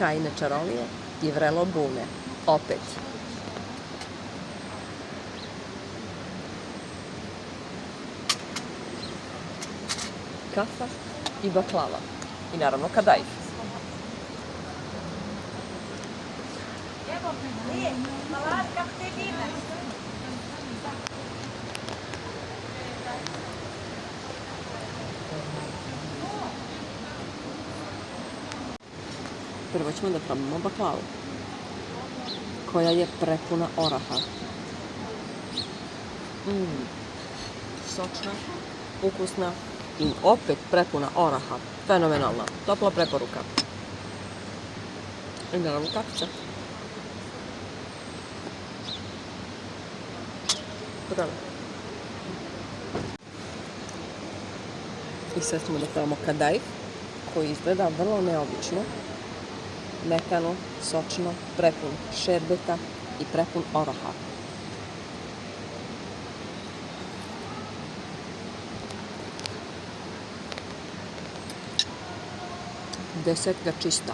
kajine čarolije i vrelo bune. Opet. Kafa i baklava. I naravno kadajf. Prvo ćemo da probamo baklavu, koja je prepuna oraha. Sočna, ukusna i opet prepuna oraha. Fenomenalna. Topla preporuka. I naravno kafica. Prvo. I sad ćemo da probamo kadajf, koji izgleda vrlo neobično. Mekano, sočno, prepun šerbeta i prepun oraha. Desetka čista.